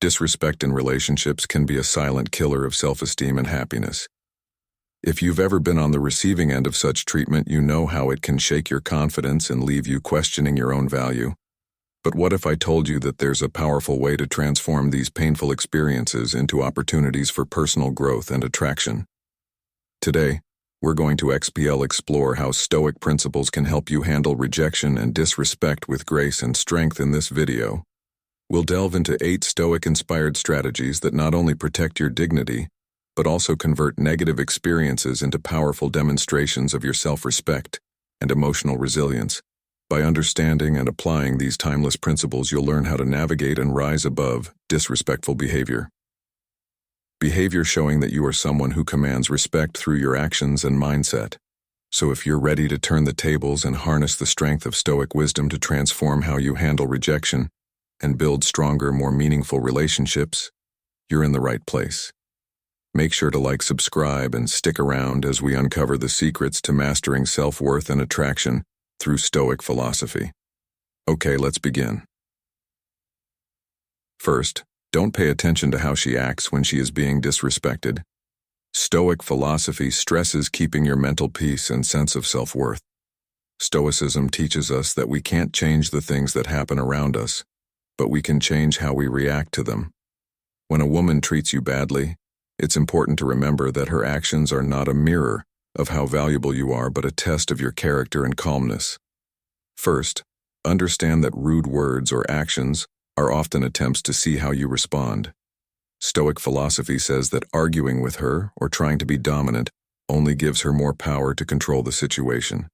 Disrespect in relationships can be a silent killer of self-esteem and happiness. If you've ever been on the receiving end of such treatment, you know how it can shake your confidence and leave you questioning your own value. But what if I told you that there's a powerful way to transform these painful experiences into opportunities for personal growth and attraction? Today, we're going to explore how Stoic principles can help you handle rejection and disrespect with grace and strength. In this video, we'll delve into 8 Stoic-inspired strategies that not only protect your dignity, but also convert negative experiences into powerful demonstrations of your self-respect and emotional resilience. By understanding and applying these timeless principles, you'll learn how to navigate and rise above disrespectful behavior. Behavior showing that you are someone who commands respect through your actions and mindset. So if you're ready to turn the tables and harness the strength of Stoic wisdom to transform how you handle rejection and build stronger, more meaningful relationships, you're in the right place. Make sure to like, subscribe, and stick around as we uncover the secrets to mastering self-worth and attraction through Stoic philosophy. Okay, let's begin. First, don't pay attention to how she acts when she is being disrespected. Stoic philosophy stresses keeping your mental peace and sense of self-worth. Stoicism teaches us that we can't change the things that happen around us, but we can change how we react to them. When a woman treats you badly, it's important to remember that her actions are not a mirror of how valuable you are, but a test of your character and calmness. First, understand that rude words or actions are often attempts to see how you respond. Stoic philosophy says that arguing with her or trying to be dominant only gives her more power to control the situation.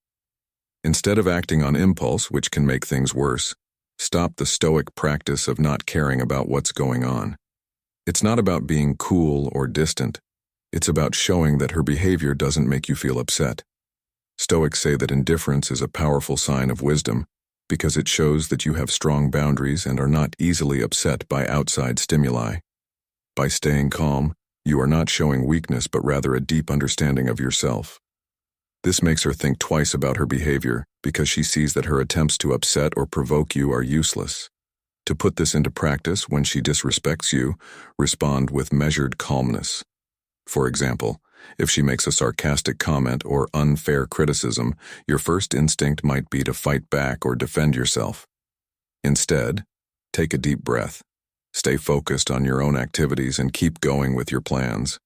Instead of acting on impulse, which can make things worse, stop the Stoic practice of not caring about what's going on. It's not about being cool or distant. It's about showing that her behavior doesn't make you feel upset. Stoics say that indifference is a powerful sign of wisdom because it shows that you have strong boundaries and are not easily upset by outside stimuli. By staying calm, you are not showing weakness but rather a deep understanding of yourself. This makes her think twice about her behavior because she sees that her attempts to upset or provoke you are useless. To put this into practice, when she disrespects you, respond with measured calmness. For example, if she makes a sarcastic comment or unfair criticism, your first instinct might be to fight back or defend yourself. Instead, take a deep breath. Stay focused on your own activities and keep going with your plans.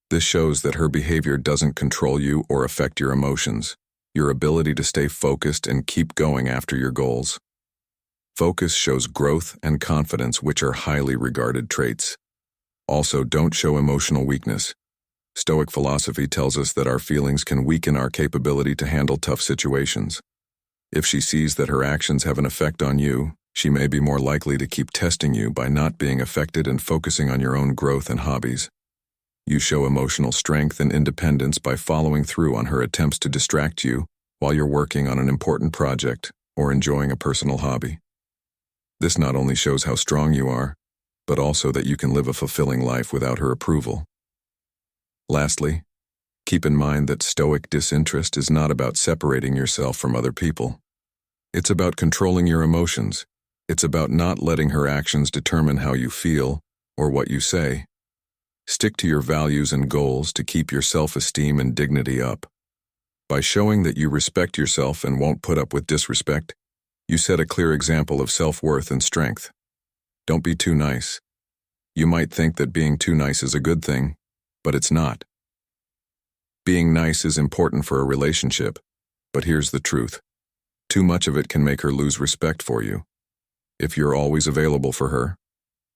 This shows that her behavior doesn't control you or affect your emotions, your ability to stay focused and keep going after your goals. Focus shows growth and confidence, which are highly regarded traits. Also, don't show emotional weakness. Stoic philosophy tells us that our feelings can weaken our capability to handle tough situations. If she sees that her actions have an effect on you, she may be more likely to keep testing you by not being affected and focusing on your own growth and hobbies. You show emotional strength and independence by following through on her attempts to distract you while you're working on an important project or enjoying a personal hobby. This not only shows how strong you are, but also that you can live a fulfilling life without her approval. Lastly, keep in mind that Stoic disinterest is not about separating yourself from other people. It's about controlling your emotions. It's about not letting her actions determine how you feel or what you say. Stick to your values and goals to keep your self-esteem and dignity up. By showing that you respect yourself and won't put up with disrespect, you set a clear example of self-worth and strength. Don't be too nice. You might think that being too nice is a good thing, but it's not. Being nice is important for a relationship, but here's the truth. Too much of it can make her lose respect for you. If you're always available for her,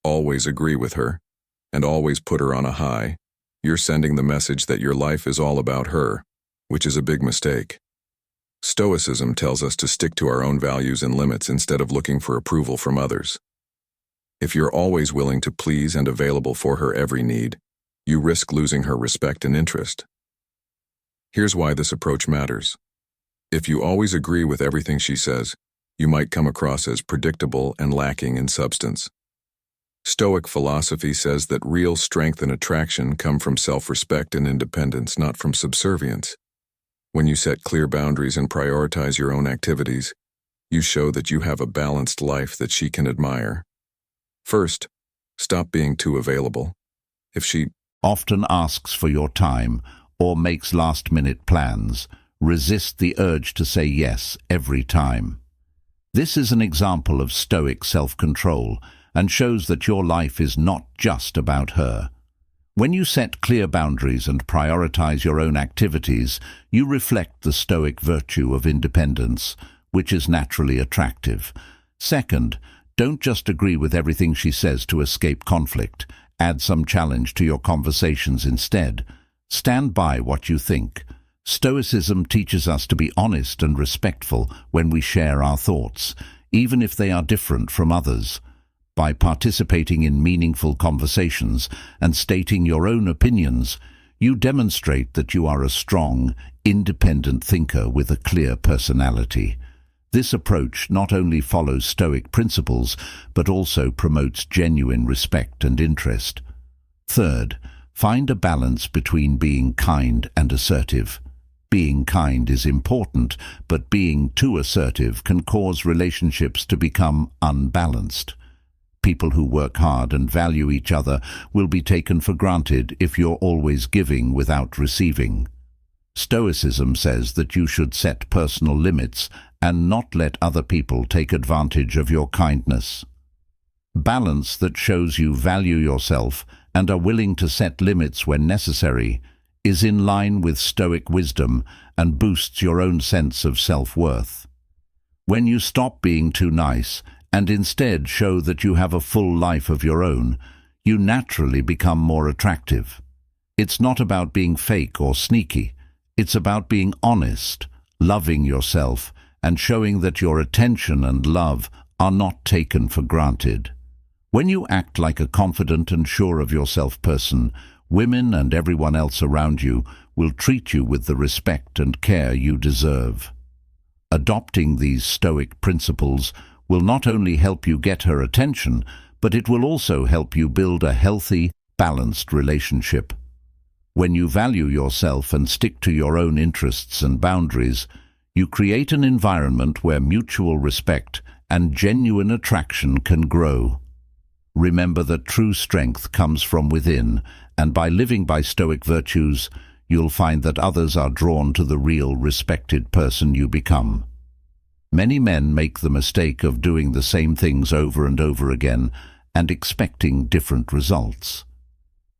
always agree with her, and always put her on a high, you're sending the message that your life is all about her, which is a big mistake. Stoicism tells us to stick to our own values and limits instead of looking for approval from others. If you're always willing to please and available for her every need, you risk losing her respect and interest. Here's why this approach matters. If you always agree with everything she says, you might come across as predictable and lacking in substance. Stoic philosophy says that real strength and attraction come from self-respect and independence, not from subservience. When you set clear boundaries and prioritize your own activities, you show that you have a balanced life that she can admire. First, Stop being too available. If she often asks for your time or makes last-minute plans, resist the urge to say yes every time. This is an example of Stoic self-control and shows that your life is not just about her. When you set clear boundaries and prioritize your own activities, you reflect the Stoic virtue of independence, which is naturally attractive. Second, don't just agree with everything she says to escape conflict. Add some challenge to your conversations instead. Stand by what you think. Stoicism teaches us to be honest and respectful when we share our thoughts, even if they are different from others. By participating in meaningful conversations and stating your own opinions, you demonstrate that you are a strong, independent thinker with a clear personality. This approach not only follows Stoic principles, but also promotes genuine respect and interest. Third, find a balance between being kind and assertive. Being kind is important, but being too assertive can cause relationships to become unbalanced. People who work hard and value each other will be taken for granted if you're always giving without receiving. Stoicism says that you should set personal limits and not let other people take advantage of your kindness. Balance that shows you value yourself and are willing to set limits when necessary is in line with Stoic wisdom and boosts your own sense of self-worth. When you stop being too nice and instead show that you have a full life of your own, you naturally become more attractive. It's not about being fake or sneaky. It's about being honest, loving yourself, and showing that your attention and love are not taken for granted. When you act like a confident and sure of yourself person, women and everyone else around you will treat you with the respect and care you deserve. Adopting these Stoic principles will not only help you get her attention, but it will also help you build a healthy, balanced relationship. When you value yourself and stick to your own interests and boundaries, you create an environment where mutual respect and genuine attraction can grow. Remember that true strength comes from within, and by living by Stoic virtues, you'll find that others are drawn to the real, respected person you become. Many men make the mistake of doing the same things over and over again and expecting different results.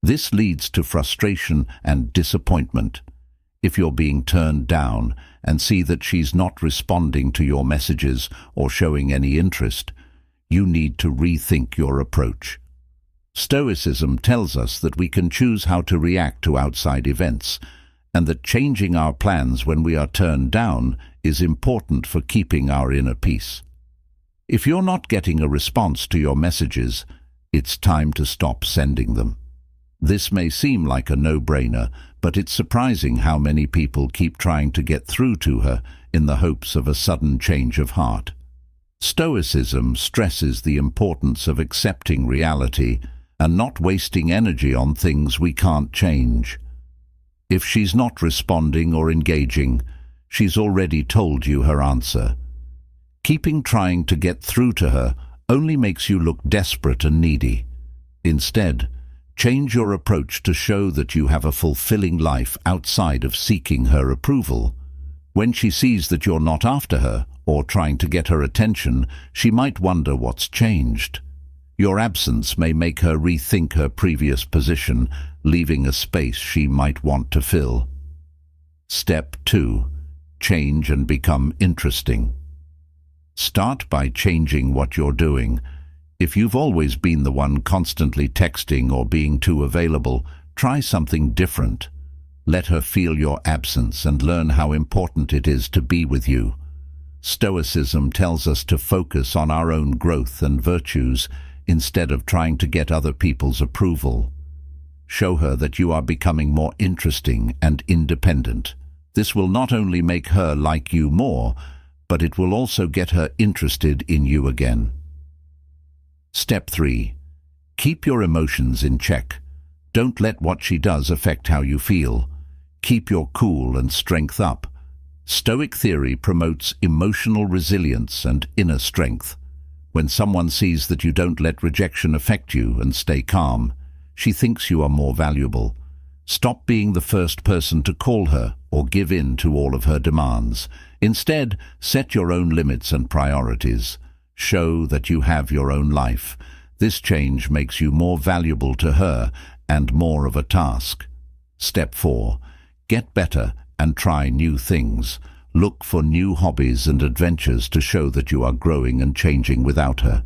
This leads to frustration and disappointment. If you're being turned down and see that she's not responding to your messages or showing any interest, you need to rethink your approach. Stoicism tells us that we can choose how to react to outside events, and that changing our plans when we are turned down is important for keeping our inner peace. If you're not getting a response to your messages, it's time to stop sending them. This may seem like a no-brainer, but it's surprising how many people keep trying to get through to her in the hopes of a sudden change of heart. Stoicism stresses the importance of accepting reality and not wasting energy on things we can't change. If she's not responding or engaging, she's already told you her answer. Keeping trying to get through to her only makes you look desperate and needy. Instead, change your approach to show that you have a fulfilling life outside of seeking her approval. When she sees that you're not after her or trying to get her attention, she might wonder what's changed. Your absence may make her rethink her previous position, leaving a space she might want to fill. Step 2. Change and become interesting. Start by changing what you're doing. If you've always been the one constantly texting or being too available, try something different. Let her feel your absence and learn how important it is to be with you. Stoicism tells us to focus on our own growth and virtues instead of trying to get other people's approval. Show her that you are becoming more interesting and independent. This will not only make her like you more, but it will also get her interested in you again. Step 3. Keep your emotions in check. Don't let what she does affect how you feel. Keep your cool and strength up. Stoic theory promotes emotional resilience and inner strength. When someone sees that you don't let rejection affect you and stay calm, she thinks you are more valuable. Stop being the first person to call her or give in to all of her demands. Instead, set your own limits and priorities. Show that you have your own life. This change makes you more valuable to her and more of a task. Step 4. Get better and try new things. Look for new hobbies and adventures to show that you are growing and changing without her.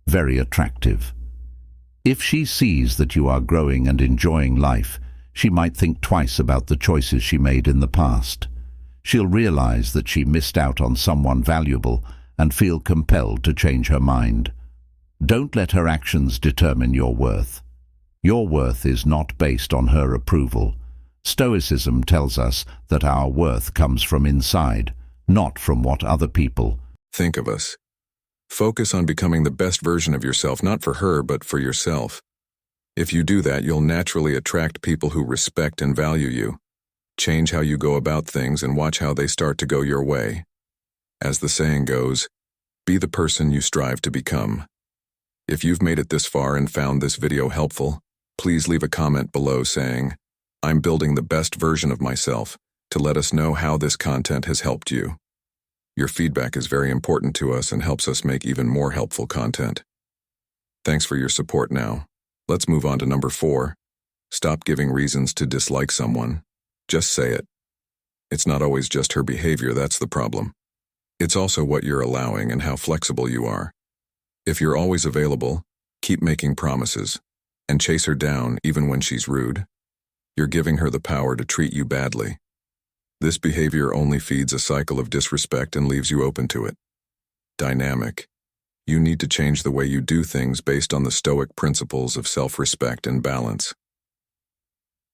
Very attractive. If she sees that you are growing and enjoying life, she might think twice about the choices she made in the past. She'll realize that she missed out on someone valuable and feel compelled to change her mind. Don't let her actions determine your worth. Your worth is not based on her approval. Stoicism tells us that our worth comes from inside, not from what other people think of us. Focus on becoming the best version of yourself, not for her, but for yourself. If you do that, you'll naturally attract people who respect and value you. Change how you go about things and watch how they start to go your way. As the saying goes, be the person you strive to become. If you've made it this far and found this video helpful, please leave a comment below saying, "I'm building the best version of myself," to let us know how this content has helped you. Your feedback is very important to us and helps us make even more helpful content. Thanks for your support now. Let's move on to number 4. Stop giving reasons to dislike someone. Just say it. It's not always just her behavior that's the problem. It's also what you're allowing and how flexible you are. If you're always available, keep making promises, and chase her down even when she's rude, you're giving her the power to treat you badly. This behavior only feeds a cycle of disrespect and leaves you open to it. Dynamic. You need to change the way you do things based on the Stoic principles of self-respect and balance.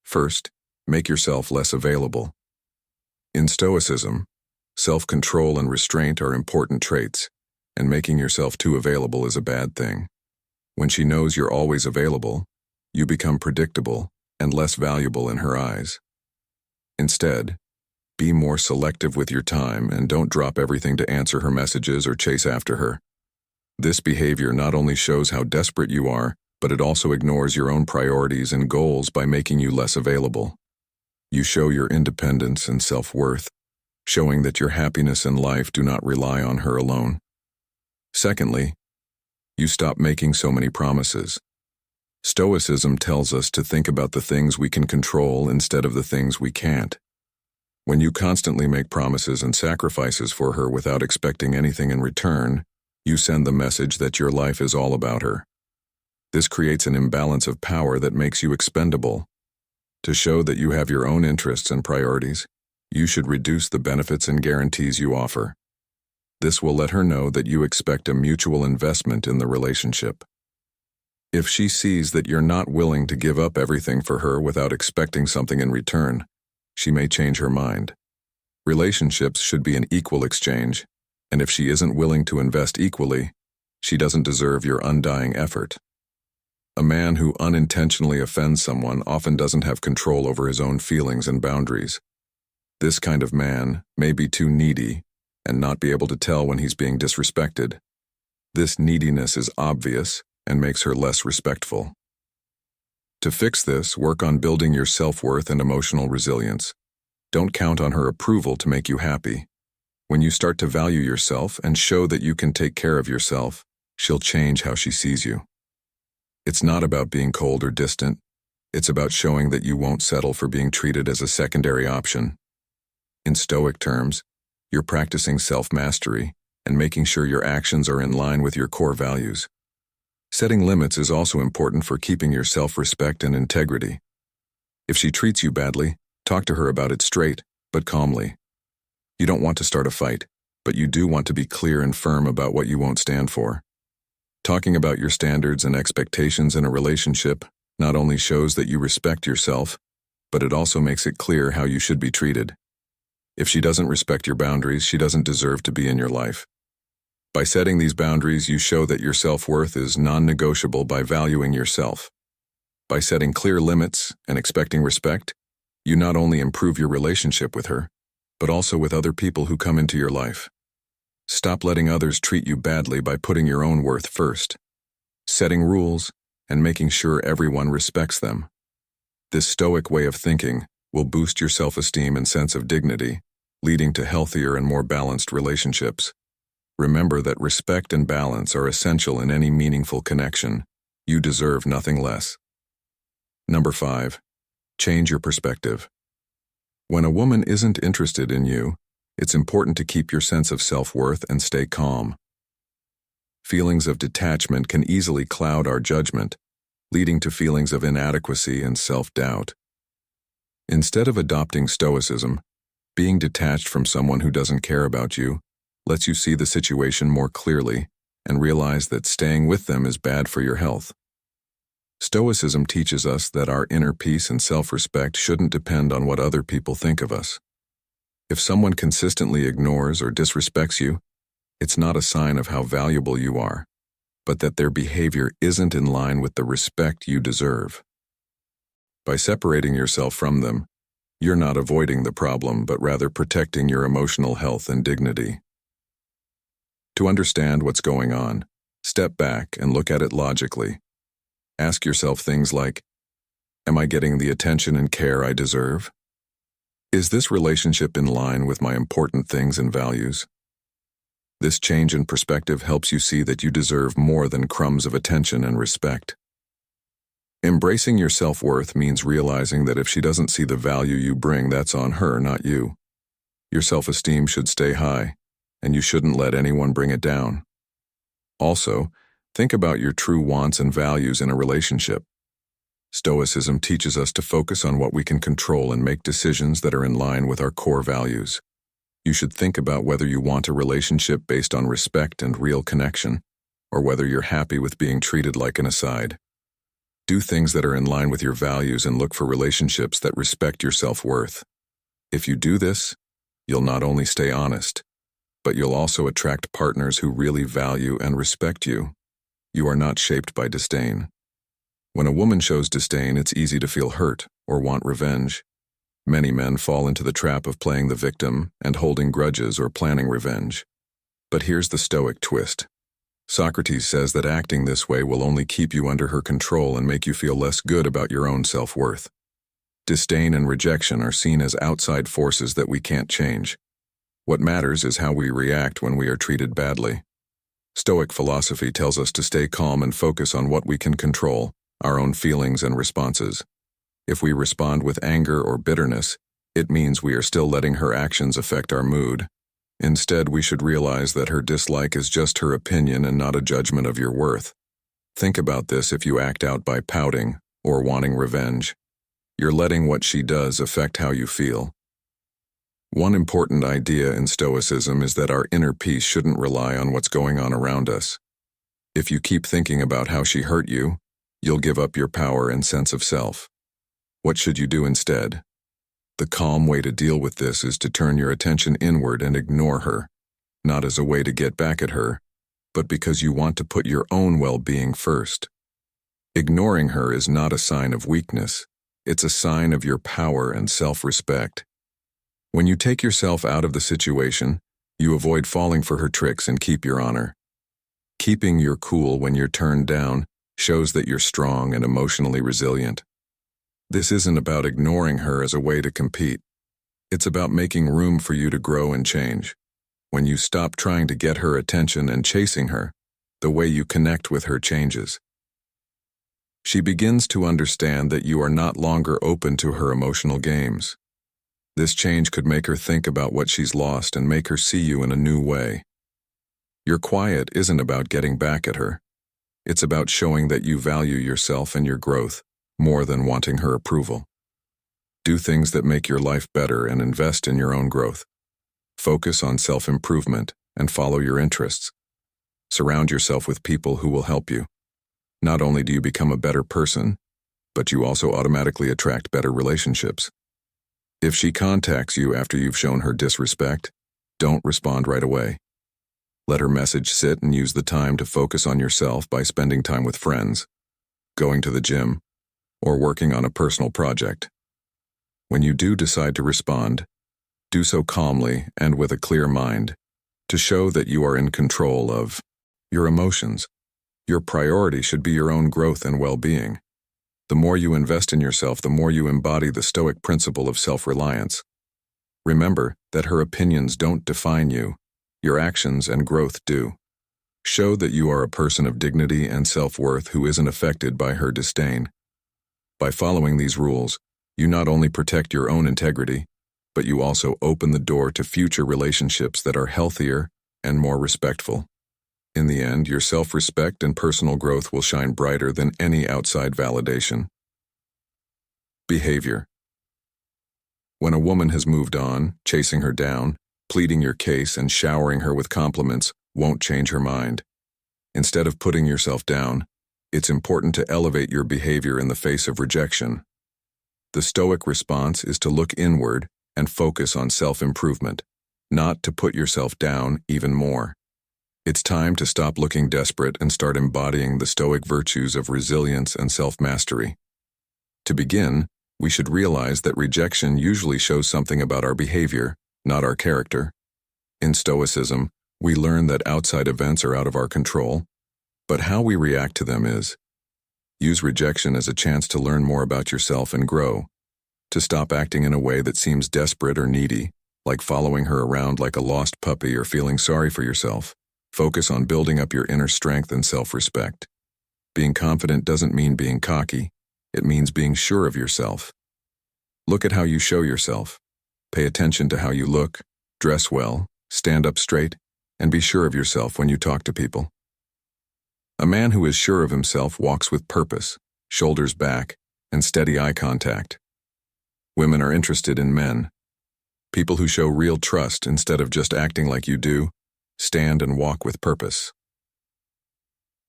First, make yourself less available. In Stoicism, self-control and restraint are important traits, and making yourself too available is a bad thing. When she knows you're always available, you become predictable and less valuable in her eyes. Instead, be more selective with your time and don't drop everything to answer her messages or chase after her. This behavior not only shows how desperate you are, but it also ignores your own priorities and goals by making you less available. You show your independence and self-worth, showing that your happiness and life do not rely on her alone. Secondly, you stop making so many promises. Stoicism tells us to think about the things we can control instead of the things we can't. When you constantly make promises and sacrifices for her without expecting anything in return, you send the message that your life is all about her. This creates an imbalance of power that makes you expendable. To show that you have your own interests and priorities, you should reduce the benefits and guarantees you offer. This will let her know that you expect a mutual investment in the relationship. If she sees that you're not willing to give up everything for her without expecting something in return, she may change her mind. Relationships should be an equal exchange, and if she isn't willing to invest equally, she doesn't deserve your undying effort. A man who unintentionally offends someone often doesn't have control over his own feelings and boundaries. This kind of man may be too needy and not be able to tell when he's being disrespected. This neediness is obvious and makes her less respectful. To fix this, work on building your self-worth and emotional resilience. Don't count on her approval to make you happy. When you start to value yourself and show that you can take care of yourself, she'll change how she sees you. It's not about being cold or distant. It's about showing that you won't settle for being treated as a secondary option. In Stoic terms, you're practicing self-mastery and making sure your actions are in line with your core values. Setting limits is also important for keeping your self-respect and integrity. If she treats you badly, talk to her about it straight, but calmly. You don't want to start a fight, but you do want to be clear and firm about what you won't stand for. Talking about your standards and expectations in a relationship not only shows that you respect yourself, but it also makes it clear how you should be treated. If she doesn't respect your boundaries, she doesn't deserve to be in your life. By setting these boundaries, you show that your self-worth is non-negotiable by valuing yourself. By setting clear limits and expecting respect, you not only improve your relationship with her, but also with other people who come into your life. Stop letting others treat you badly by putting your own worth first, setting rules, and making sure everyone respects them. This Stoic way of thinking will boost your self-esteem and sense of dignity, leading to healthier and more balanced relationships. Remember that respect and balance are essential in any meaningful connection. You deserve nothing less. Number 5. Change your perspective. When a woman isn't interested in you, it's important to keep your sense of self-worth and stay calm. Feelings of detachment can easily cloud our judgment, leading to feelings of inadequacy and self-doubt. Instead of adopting Stoicism, being detached from someone who doesn't care about you lets you see the situation more clearly and realize that staying with them is bad for your health. Stoicism teaches us that our inner peace and self-respect shouldn't depend on what other people think of us. If someone consistently ignores or disrespects you, it's not a sign of how valuable you are, but that their behavior isn't in line with the respect you deserve. By separating yourself from them, you're not avoiding the problem, but rather protecting your emotional health and dignity. To understand what's going on, step back and look at it logically. Ask yourself things like, am I getting the attention and care I deserve? Is this relationship in line with my important things and values? This change in perspective helps you see that you deserve more than crumbs of attention and respect. Embracing your self-worth means realizing that if she doesn't see the value you bring, that's on her, not you. Your self-esteem should stay high, and you shouldn't let anyone bring it down. Also, think about your true wants and values in a relationship. Stoicism teaches us to focus on what we can control and make decisions that are in line with our core values. You should think about whether you want a relationship based on respect and real connection, or whether you're happy with being treated like an aside. Do things that are in line with your values and look for relationships that respect your self-worth. If you do this, you'll not only stay honest, but you'll also attract partners who really value and respect you. You are not shaped by disdain. When a woman shows disdain, it's easy to feel hurt or want revenge. Many men fall into the trap of playing the victim and holding grudges or planning revenge. But here's the Stoic twist. Socrates says that acting this way will only keep you under her control and make you feel less good about your own self-worth. Disdain and rejection are seen as outside forces that we can't change. What matters is how we react when we are treated badly. Stoic philosophy tells us to stay calm and focus on what we can control, our own feelings and responses. If we respond with anger or bitterness, it means we are still letting her actions affect our mood. Instead, we should realize that her dislike is just her opinion and not a judgment of your worth. Think about this if you act out by pouting or wanting revenge. You're letting what she does affect how you feel. One important idea in Stoicism is that our inner peace shouldn't rely on what's going on around us. If you keep thinking about how she hurt you, you'll give up your power and sense of self. What should you do instead? The calm way to deal with this is to turn your attention inward and ignore her, not as a way to get back at her, but because you want to put your own well-being first. Ignoring her is not a sign of weakness. It's a sign of your power and self-respect. When you take yourself out of the situation, you avoid falling for her tricks and keep your honor. Keeping your cool when you're turned down shows that you're strong and emotionally resilient. This isn't about ignoring her as a way to compete. It's about making room for you to grow and change. When you stop trying to get her attention and chasing her, the way you connect with her changes. She begins to understand that you are not longer open to her emotional games. This change could make her think about what she's lost and make her see you in a new way. Your quiet isn't about getting back at her. It's about showing that you value yourself and your growth more than wanting her approval. Do things that make your life better and invest in your own growth. Focus on self-improvement and follow your interests. Surround yourself with people who will help you. Not only do you become a better person, but you also automatically attract better relationships. If she contacts you after you've shown her disrespect, don't respond right away. Let her message sit and use the time to focus on yourself by spending time with friends, going to the gym, or working on a personal project. When you do decide to respond, do so calmly and with a clear mind. To show that you are in control of your emotions, your priority should be your own growth and well-being. The more you invest in yourself, the more you embody the Stoic principle of self-reliance. Remember that her opinions don't define you. Your actions and growth do. Show that you are a person of dignity and self-worth who isn't affected by her disdain. By following these rules, you not only protect your own integrity, but you also open the door to future relationships that are healthier and more respectful. In the end, your self-respect and personal growth will shine brighter than any outside validation. Behavior. When a woman has moved on, chasing her down, pleading your case and showering her with compliments won't change her mind. Instead of putting yourself down, it's important to elevate your behavior in the face of rejection. The Stoic response is to look inward and focus on self-improvement, not to put yourself down even more. It's time to stop looking desperate and start embodying the Stoic virtues of resilience and self-mastery. To begin, we should realize that rejection usually shows something about our behavior, not our character. In Stoicism, we learn that outside events are out of our control, but how we react to them is. Use rejection as a chance to learn more about yourself and grow, to stop acting in a way that seems desperate or needy, like following her around like a lost puppy or feeling sorry for yourself. Focus on building up your inner strength and self-respect. Being confident doesn't mean being cocky. It means being sure of yourself. Look at how you show yourself. Pay attention to how you look, dress well, stand up straight, and be sure of yourself when you talk to people. A man who is sure of himself walks with purpose, shoulders back, and steady eye contact. Women are interested in men. People who show real trust instead of just acting like you do, stand and walk with purpose.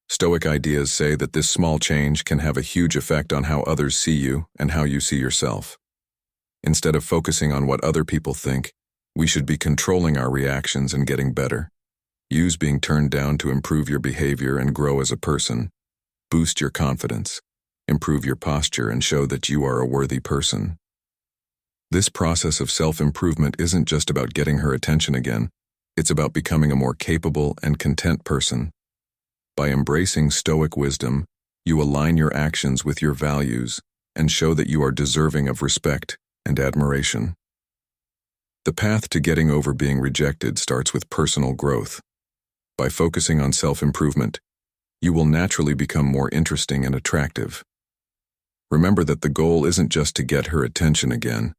Stoic ideas say that this small change can have a huge effect on how others see you and how you see yourself. Instead of focusing on what other people think, we should be controlling our reactions and getting better. Use being turned down to improve your behavior and grow as a person. Boost your confidence, improve your posture, and show that you are a worthy person. This process of self-improvement isn't just about getting her attention again. It's about becoming a more capable and content person. By embracing Stoic wisdom, you align your actions with your values and show that you are deserving of respect and admiration. The path to getting over being rejected starts with personal growth. By focusing on self-improvement, you will naturally become more interesting and attractive. Remember that the goal isn't just to get her attention again.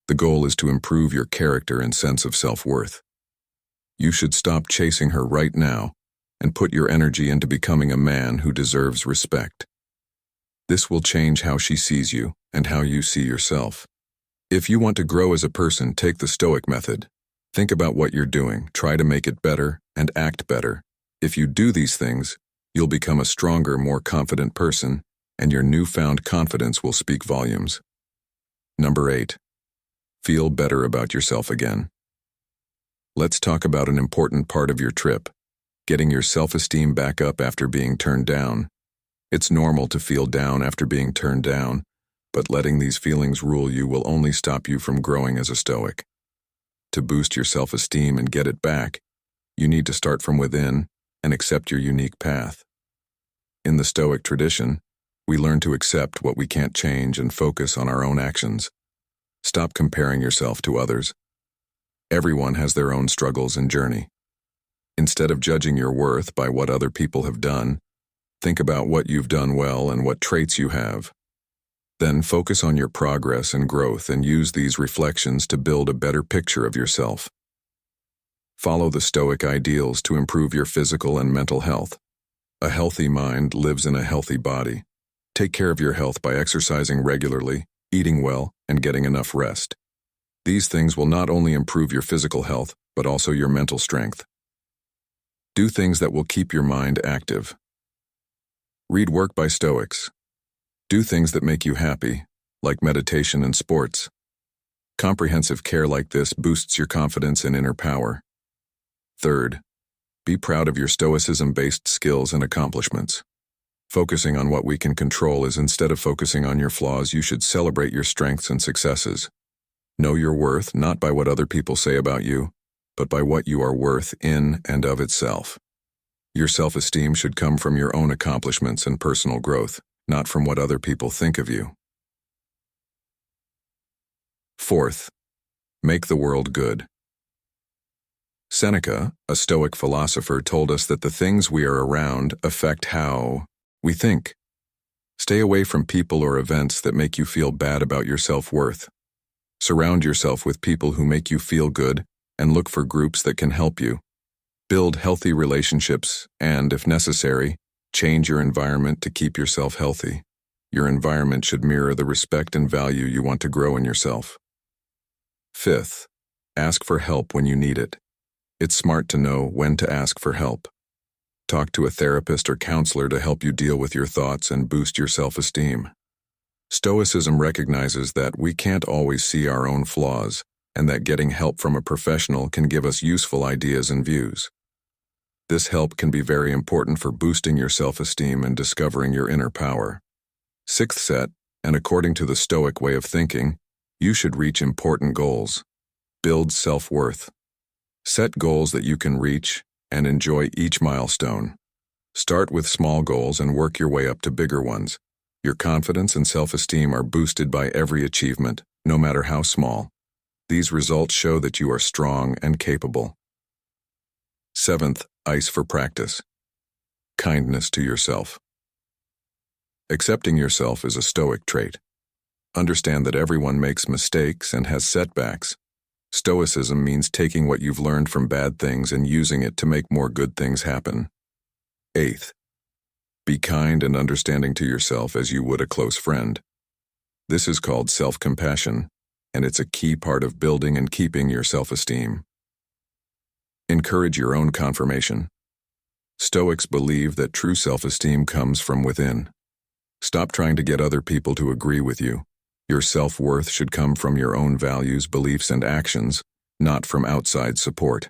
The goal is to improve your character and sense of self-worth. You should stop chasing her right now and put your energy into becoming a man who deserves respect. This will change how she sees you and how you see yourself. If you want to grow as a person, take the Stoic method. Think about what you're doing, try to make it better, and act better. If you do these things, you'll become a stronger, more confident person, and your newfound confidence will speak volumes. Number 8. Feel better about yourself again. Let's talk about an important part of your trip, getting your self-esteem back up after being turned down. It's normal to feel down after being turned down, but letting these feelings rule you will only stop you from growing as a Stoic. To boost your self-esteem and get it back, you need to start from within and accept your unique path. In the Stoic tradition, we learn to accept what we can't change and focus on our own actions. Stop comparing yourself to others. Everyone has their own struggles and journey. Instead of judging your worth by what other people have done, think about what you've done well and what traits you have. Then focus on your progress and growth and use these reflections to build a better picture of yourself. Follow the Stoic ideals to improve your physical and mental health. A healthy mind lives in a healthy body. Take care of your health by exercising regularly, eating well, and getting enough rest. These things will not only improve your physical health, but also your mental strength. Do things that will keep your mind active. Read work by Stoics. Do things that make you happy, like meditation and sports. Comprehensive care like this boosts your confidence and inner power. Third, be proud of your Stoicism-based skills and accomplishments. Focusing on what we can control is instead of focusing on your flaws, you should celebrate your strengths and successes. Know your worth not by what other people say about you, but by what you are worth in and of itself. Your self-esteem should come from your own accomplishments and personal growth, not from what other people think of you. Fourth, make the world good. Seneca, a Stoic philosopher, told us that the things we are around affect how we think. Stay away from people or events that make you feel bad about your self-worth. Surround yourself with people who make you feel good and look for groups that can help you. Build healthy relationships and, if necessary, change your environment to keep yourself healthy. Your environment should mirror the respect and value you want to grow in yourself. Fifth, ask for help when you need it. It's smart to know when to ask for help. Talk to a therapist or counselor to help you deal with your thoughts and boost your self-esteem. Stoicism recognizes that we can't always see our own flaws, and that getting help from a professional can give us useful ideas and views. This help can be very important for boosting your self-esteem and discovering your inner power. Sixth set, and according to the Stoic way of thinking, you should reach important goals. Build self-worth. Set goals that you can reach and enjoy each milestone. Start with small goals and work your way up to bigger ones. Your confidence and self-esteem are boosted by every achievement, no matter how small. These results show that you are strong and capable. Seventh, ice for practice. Kindness to yourself. Accepting yourself is a Stoic trait. Understand that everyone makes mistakes and has setbacks. Stoicism means taking what you've learned from bad things and using it to make more good things happen. Eighth, be kind and understanding to yourself as you would a close friend. This is called self-compassion, and it's a key part of building and keeping your self-esteem. Encourage your own confirmation. Stoics believe that true self-esteem comes from within. Stop trying to get other people to agree with you. Your self-worth should come from your own values, beliefs, and actions, not from outside support.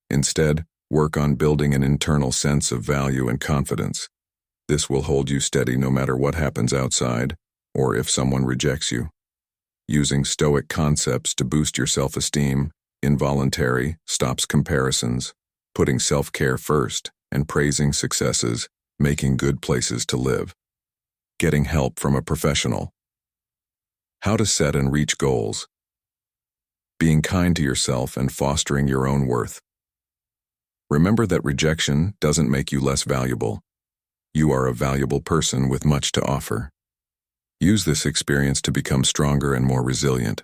Instead, work on building an internal sense of value and confidence. This will hold you steady no matter what happens outside, or if someone rejects you. Using Stoic concepts to boost your self-esteem, involuntary, stops comparisons, putting self-care first, and praising successes, making good places to live. Getting help from a professional. How to set and reach goals. Being kind to yourself and fostering your own worth. Remember that rejection doesn't make you less valuable. You are a valuable person with much to offer. Use this experience to become stronger and more resilient.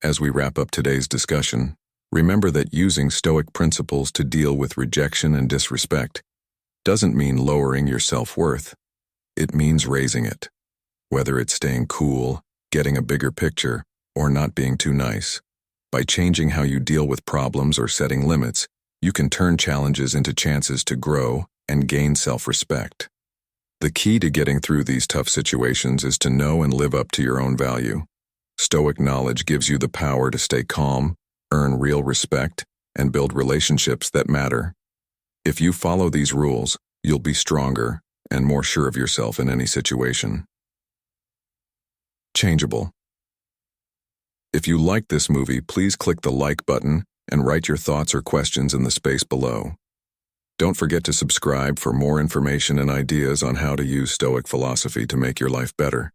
As we wrap up today's discussion, remember that using Stoic principles to deal with rejection and disrespect doesn't mean lowering your self-worth. It means raising it. Whether it's staying cool, getting a bigger picture, or not being too nice. By changing how you deal with problems or setting limits, you can turn challenges into chances to grow and gain self-respect. The key to getting through these tough situations is to know and live up to your own value. Stoic knowledge gives you the power to stay calm, earn real respect, and build relationships that matter. If you follow these rules, you'll be stronger and more sure of yourself in any situation. Changeable. If you liked this movie, please click the like button and write your thoughts or questions in the space below. Don't forget to subscribe for more information and ideas on how to use Stoic philosophy to make your life better.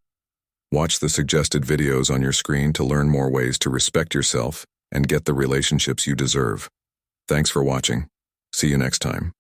Watch the suggested videos on your screen to learn more ways to respect yourself and get the relationships you deserve. Thanks for watching. See you next time.